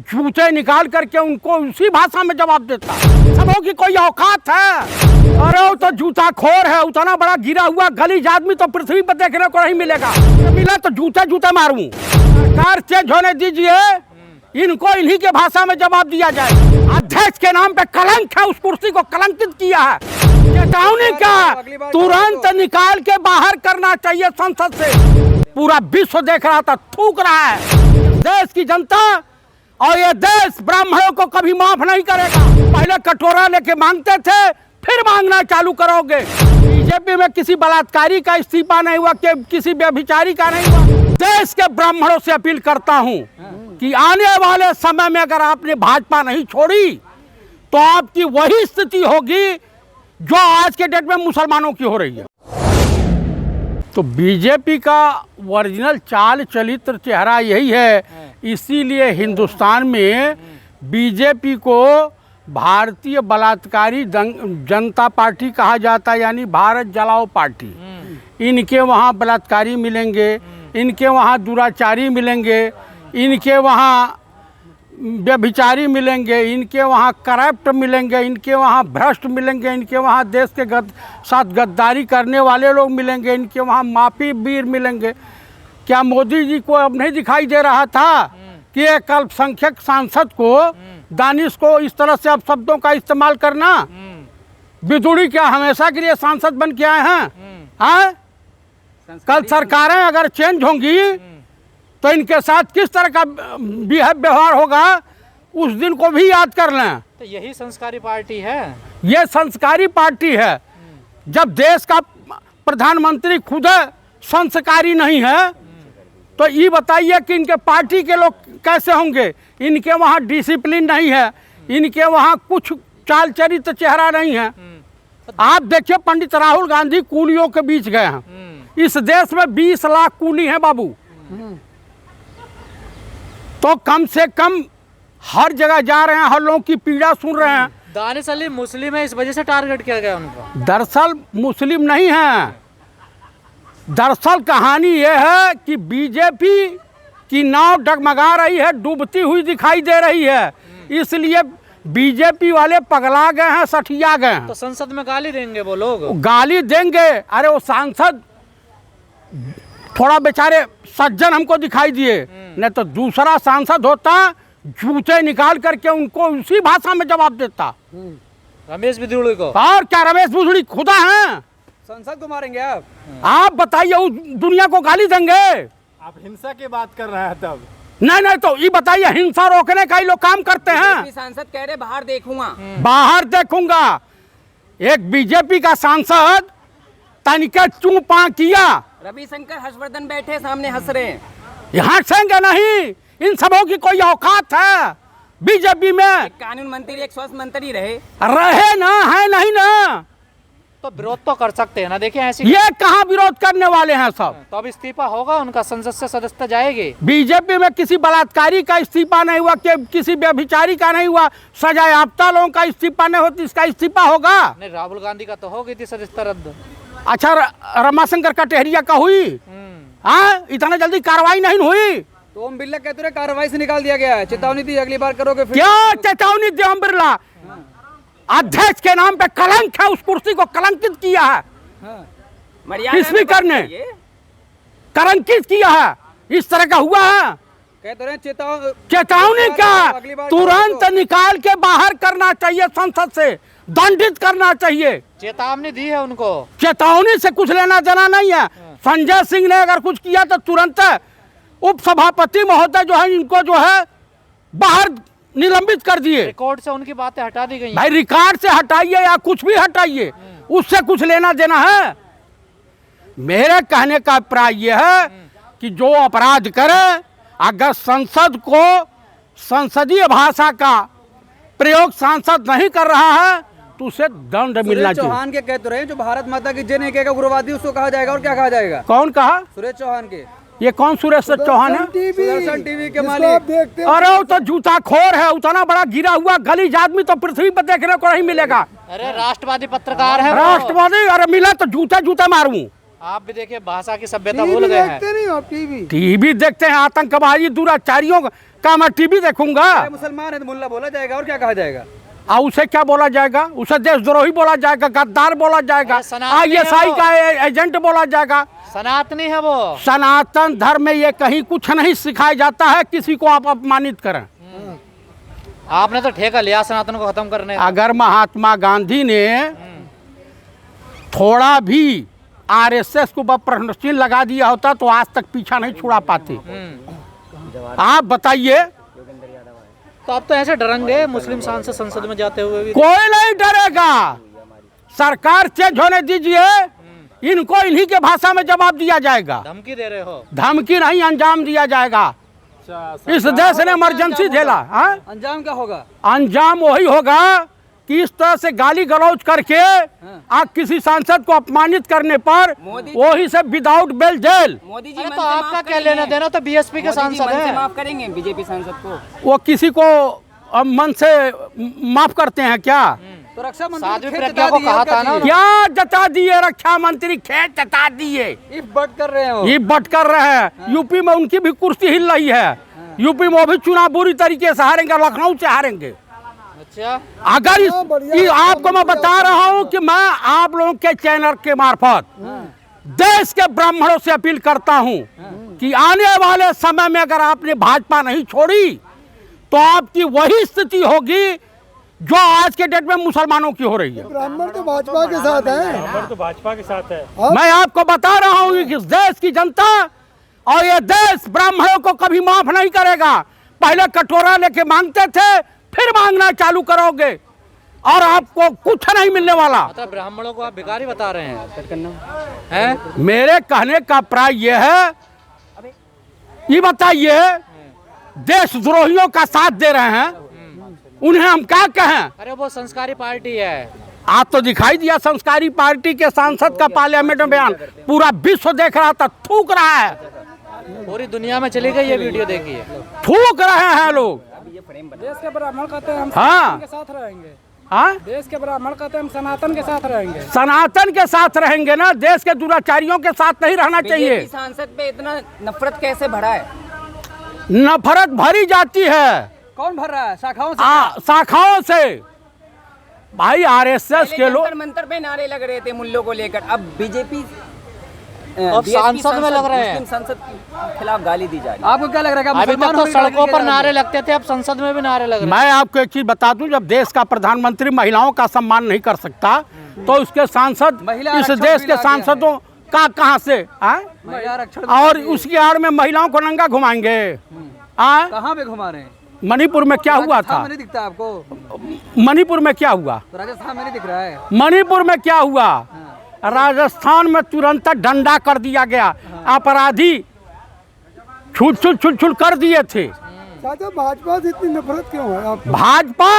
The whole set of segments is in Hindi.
जूते निकाल करके उनको उसी भाषा में जवाब देता। सबों की कोई औकात है? अरे वो तो जूता खोर है, उतना बड़ा गिरा हुआ गलीज आदमी तो पृथ्वी पर देखने को नहीं मिलेगा। मिला तो जूते जूते मारूं। सरकार चेंज होने दीजिए, इनको इन्हीं के भाषा में जवाब दिया जाए। अध्यक्ष के नाम पे कलंक है, उस कुर्सी को कलंकित किया है। चेतावनी का तुरंत निकाल के बाहर करना चाहिए संसद से। पूरा विश्व देख रहा था, थूक रहा है। देश की जनता और ये देश ब्राह्मणों को कभी माफ नहीं करेगा। पहले कटोरा लेके मांगते थे, फिर मांगना चालू करोगे। बीजेपी में किसी बलात्कारी का इस्तीफा नहीं हुआ, किसी व्यभिचारी का नहीं हुआ। देश के ब्राह्मणों से अपील करता हूं कि आने वाले समय में अगर आपने भाजपा नहीं छोड़ी तो आपकी वही स्थिति होगी जो आज के डेट में मुसलमानों की हो रही है। तो बीजेपी का ओरिजिनल चाल चरित्र चेहरा यही है, इसीलिए हिंदुस्तान में बीजेपी को भारतीय बलात्कारी जनता पार्टी कहा जाता है, यानी भारत जलाओ पार्टी। इनके वहाँ बलात्कारी मिलेंगे, इनके वहाँ दुराचारी मिलेंगे, इनके वहाँ व्यभिचारी मिलेंगे, इनके वहाँ करप्ट मिलेंगे, इनके वहाँ भ्रष्ट मिलेंगे, इनके वहाँ देश के साथ गद्दारी करने वाले लोग मिलेंगे, इनके वहाँ माफी वीर मिलेंगे। क्या मोदी जी को अब नहीं दिखाई दे रहा था कि एक अल्पसंख्यक सांसद को, दानिश को इस तरह से अब शब्दों का इस्तेमाल करना? बिदुड़ी क्या हमेशा के लिए सांसद बन के आए हैं? कल सरकारें अगर चेंज होंगी तो इनके साथ किस तरह का व्यवहार होगा उस दिन को भी याद कर लें। तो यही संस्कारी पार्टी है, ये संस्कारी पार्टी है। जब देश का प्रधानमंत्री खुद संस्कारी नहीं है तो ये बताइए कि इनके पार्टी के लोग कैसे होंगे? इनके वहाँ डिसिप्लिन नहीं है, इनके वहाँ कुछ चाल चरित्र चेहरा नहीं है। आप देखिए पंडित राहुल गांधी कूलियों के बीच गए हैं। इस देश में 20 लाख कूली हैं बाबू, तो कम से कम हर जगह जा रहे हैं, हर लोगों की पीड़ा सुन रहे हैं। दानिश अली मुस्लिम है, इस वजह से टारगेट किया गया उनको। दरअसल मुस्लिम नहीं है, दरअसल कहानी यह है कि बीजेपी की नाव डगमगा रही है, डूबती हुई दिखाई दे रही है, इसलिए बीजेपी वाले पगला गए हैं, सठिया गए हैं। तो संसद में गाली देंगे वो लोग? गाली देंगे? अरे वो सांसद थोड़ा बेचारे सज्जन हमको दिखाई दिए, नहीं तो दूसरा सांसद होता जूते निकाल करके उनको उसी भाषा में जवाब देता। रमेश बिदुड़ी को? और क्या रमेश बिदुड़ी खुदा हैं? संसद को मारेंगे आप बताइए, उस दुनिया को गाली देंगे? आप हिंसा की बात कर रहे हैं तब? नहीं तो ये बताइए, हिंसा रोकने का ही लोग काम करते हैं। सांसद कह रहे बाहर देखूंगा, बाहर देखूंगा। एक बीजेपी का सांसद तनिके चू पा किया, रविशंकर हर्षवर्धन बैठे सामने हंस रहे हैं। यहाँ हंसेंगे नहीं, इन सबों की कोई औकात है बीजेपी में? एक कानून मंत्री, एक स्वास्थ्य मंत्री रहे ना, है नहीं ना, तो विरोध तो कर सकते हैं ना। देखिए ऐसी, ये कहाँ विरोध करने वाले हैं सब? तो अब इस्तीफा होगा उनका, संसद से सदस्यता जाएगी। बीजेपी में किसी बलात्कारी का इस्तीफा नहीं हुआ, किसी व्यभिचारी का नहीं हुआ, सजायाफ्ता लोगों का इस्तीफा नहीं होती, इसका इस्तीफा होगा? नहीं, राहुल गांधी का तो हो गई थी सदस्यता रद्द। अच्छा, रमाशंकर कटेरिया का हुई? इतना जल्दी कार्रवाई नहीं हुई। तो ओम बिरला कहते रहे कार्रवाई से निकाल दिया गया है, चेतावनी दी अगली बार करोगे फिर। क्या चेतावनी दी? ओम बिरला अध्यक्ष के नाम पे कलंक है, उस कुर्सी को कलंकित किया है। स्पीकर ने कलंकित किया है, इस तरह का हुआ है। कहते रहे चेतावनी का तुरंत निकाल के बाहर करना चाहिए, संसद से दंडित करना चाहिए। चेतावनी दी है उनको, चेतावनी से कुछ लेना देना नहीं है। संजय सिंह ने अगर कुछ किया तो तुरंत उप सभापति महोदय जो है इनको जो है बाहर निलंबित कर दिए। रिकॉर्ड से उनकी बातें हटा दी गई। भाई रिकॉर्ड से हटाइए या कुछ भी हटाइए, उससे कुछ लेना देना है? मेरे कहने का अभिप्राय यह है कि जो अपराध करे, अगर संसद को संसदीय भाषा का प्रयोग सांसद नहीं कर रहा है तो उसे दंड मिलना चाहिए। चौहान के कहते रहे जो भारत माता की जय नहीं कहेगा उग्रवादी, उसको कहा जाएगा। और क्या कहा जाएगा? कौन कहा? सुरेश चौहान के। ये कौन सुरेश चौहान है? सुदर्शन टीवी के मालिक। अरे वो तो जूता खोर है, उतना बड़ा गिरा हुआ गलीज आदमी तो पृथ्वी पर देखने को नहीं मिलेगा। अरे राष्ट्रवादी पत्रकार है, राष्ट्रवादी? अरे मिला तो जूता जूता मारूं। आप भी देखिए भाषा की सभ्यता भूल गए हैं। नहीं आप टीवी टीवी देखते हैं, आतंकवादी दुराचारियों का मैं टीवी देखूंगा? अरे मुसलमान है तो मुल्ला बोला जाएगा, और क्या कहा जाएगा? और उसे क्या बोला जाएगा? उसे देशद्रोही बोला जाएगा, गद्दार बोला जाएगा, अरे सनातनी ISI है वो। का एजेंट बोला जाएगा। सनातनी है वो। सनातन धर्म में ये कहीं कुछ नहीं सिखाया जाता है किसी को आप अपमानित करें। आपने तो ठेका लिया सनातन को खत्म करने का। अगर महात्मा गांधी ने थोड़ा भी RSS को प्रश्न चिन्ह लगा दिया होता तो आज तक पीछा नहीं छुड़ा पाते। आप बताइए। तो आप तो ऐसे डरेंगे मुस्लिम सांसद संसद में जाते हुए भी। कोई नहीं डरेगा, सरकार चेंज होने दीजिए, इनको इन्हीं के भाषा में जवाब दिया जाएगा। धमकी दे रहे हो? धमकी नहीं, अंजाम दिया जाएगा। इस देश ने इमरजेंसी झेला। हाँ? अंजाम क्या होगा? अंजाम वही होगा कि इस तरह से गाली गलौज करके आप किसी सांसद को अपमानित करने पर वही से without bell jail. Modi ji अरे मन तो से आपका माफ क्या करेंगे। लेना देना? तो BSP के मोदी जी सांसद मन से हैं। माफ करेंगे बीजेपी सांसद को। वो किसी को मन से माफ करते हैं क्या? तो रक्षा मंत्री साध्वी खेत प्रज्ञा जता को दिए, कहा और क्या था ना चाहिए? क्या जता दिए रक्षा मंत्री? खेत जता दिए, इफ बट कर रहे हैं वो। ये बट कर रहे हैं। यूपी में उनकी भी कुर्सी हिल रही है। यूपी में वो भी चुनाव बुरी तरीके से हारेंगे, लखनऊ से हारेंगे। अच्छा, अगर ये आपको मैं बता रहा हूं कि मैं आप लोगों के चैनल के मार्फत देश के ब्राह्मणों से अपील करता हूं कि आने वाले समय में अगर आपने भाजपा नहीं छोड़ी तो आपकी वही स्थिति होगी जो आज के डेट में मुसलमानों की हो रही है। ब्राह्मण तो भाजपा के साथ है। मैं आपको बता रहा हूं कि इस देश की जनता और ये देश ब्राह्मणों को कभी माफ नहीं करेगा। पहले कटोरा लेके मांगते थे, फिर मांगना चालू करोगे और आपको कुछ नहीं मिलने वाला। मतलब ब्राह्मणों को आप भिखारी बता रहे हैं? मेरे कहने का प्राय ये है, ये बताइए, देशद्रोहियों का साथ दे रहे हैं, उन्हें हम क्या कहें? अरे वो संस्कारी पार्टी है। आज तो दिखाई दिया संस्कारी पार्टी के सांसद का पार्लियामेंट में बयान, पूरा विश्व देख रहा था, थूक रहा है, पूरी दुनिया में चली गई ये वीडियो, देखिए। थूक रहे हैं लोग। देश के ब्राह्मण कहते हैं हम हाँ। सनातन के साथ रहेंगे। हाँ? देश के ब्राह्मण कहते हैं हम सनातन के साथ रहेंगे। सनातन के साथ रहेंगे ना, देश के दुराचारियों के साथ नहीं रहना चाहिए। बीजेपी सांसद पे इतना नफरत कैसे बढ़ा है? नफरत भरी जाती है। कौन भर रहा है? शाखाओं से। शाखाओं से। भाई RSS के लोग जंतर मंतर पे नारे लग रहे थे मुल्लों को लेकर, अब बीजेपी अब सांसद में लग रहे हैं। मुस्लिम सांसद के खिलाफ गाली दी जा रही है। आपको क्या लग रहा है कि आप अभी तक मुसलमान तो होने की सड़कों गाली पर दे नारे रहे लगते थे, अब संसद में भी नारे लग रहे हैं। मैं आपको एक चीज बता दूं, जब देश का प्रधानमंत्री महिलाओं का सम्मान नहीं कर सकता तो उसके सांसद, महिला इस आरक्षण देश बिल के आ गया सांसदों का कहां से आए? हैं? महिला आरक्षण और उसकी आड़ में महिलाओं को नंगा घुमाएंगे। आए? कहाँ पे घुमा रहे हैं? मणिपुर में क्या हुआ राजस्थान था? में नहीं दिखता आपको? मणिपुर में क्या हुआ? तो राजस्थान में नहीं दिख रहा है। मणिपुर में क्या हुआ? राजस्थान में तुरंत डंडा कर दिया गया, अपराधी छुट छुट छुट छुट कर दिए थे। चाचा भाजपा से इतनी नफरत क्यों है आप? भाजपा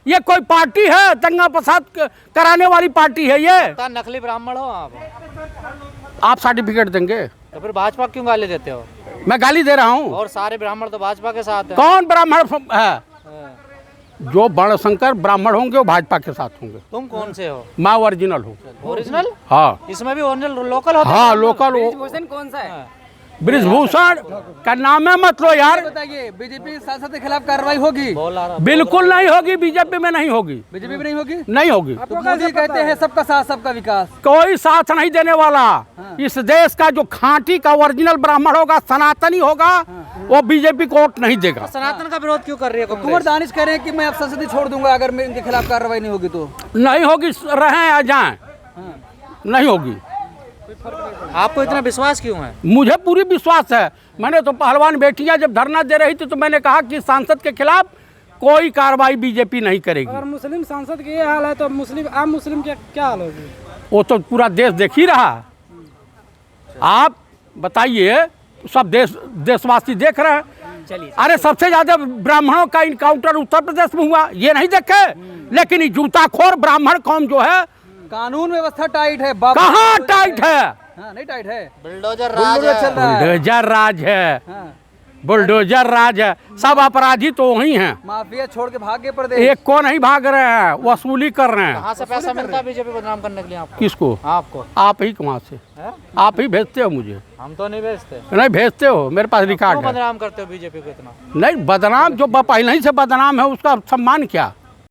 ये कोई पार्टी है? दंगा फसाद कराने वाली पार्टी है ये? तो नकली ब्राह्मण हो आप सर्टिफिकेट देंगे? तो फिर भाजपा क्यों गाली देते हो? मैं गाली दे रहा हूँ? और सारे ब्राह्मण तो भाजपा के साथ है। कौन ब्राह्मण है? जो वर्णशंकर ब्राह्मण होंगे वो भाजपा के साथ होंगे। तुम कौन से हो? मैं ओरिजिनल हूँ। ओरिजिनल? हाँ इसमें भी ओरिजिनल लोकल होता है? हाँ, लोकल। भूषण कौन सा है? ब्रिजभूषण का नाम है, मत लो यार। बताइए, बीजेपी सांसद के खिलाफ कार्रवाई होगी? बोल रहा बिल्कुल नहीं होगी, बीजेपी में नहीं होगी, बीजेपी में नहीं होगी? नहीं होगी। तो मोदी कहते हैं सबका साथ सबका विकास। कोई साथ नहीं देने वाला। इस देश का जो खांटी का ओरिजिनल ब्राह्मण होगा, सनातनी होगा, वो बीजेपी को वोट नहीं देगा। सनातन का विरोध क्यों कर रही है कुंवर कांग्रेस? दानिश कह रहे हैं कि मैं अब संसद छोड़ दूंगा अगर मैं इनके खिलाफ कार्रवाई नहीं होगी तो। नहीं होगी, रहें या जाएं, नहीं होगी। आपको इतना विश्वास क्यों है? मुझे पूरी विश्वास है। मैंने तो पहलवान बेटियां जब धरना दे रही थी तो मैंने कहा कि सांसद के खिलाफ कोई कार्रवाई बीजेपी नहीं करेगी। अगर मुस्लिम सांसद की ये हाल है तो मुस्लिम आम मुस्लिम की क्या हाल होगी? वो तो पूरा देश देख ही रहा। आप बताइए, सब देशवासी देख रहे हैं। अरे सबसे ज्यादा ब्राह्मणों का इनकाउंटर उत्तर प्रदेश में हुआ, ये नहीं देखे? लेकिन ये जूताखोर ब्राह्मण कौम जो है, कानून व्यवस्था टाइट है। कहाँ टाइट है? हाँ, नहीं टाइट है। बुलडोजर राज बुलडोजर चल है। रहा है। बुलडोजर राज है। हाँ। बुलडोजर राज है, सब अपराधी तो वही हैं। माफिया छोड़ के भाग गए प्रदेश। एक को नहीं भाग रहे हैं, वसूली कर रहे हैं। कहाँ से पैसा मिलता है बीजेपी बदनाम करने के लिए आपको? किसको? आपको। आप ही कहाँ से? हैं? आप ही भेजते हो मुझे? हम तो नहीं भेजते। नहीं भेजते हो, मेरे पास रिकॉर्ड क्यों है। बदनाम करते हो बीजेपी को इतना? नहीं बदनाम, जो पहले ही से बदनाम है उसका सम्मान क्या?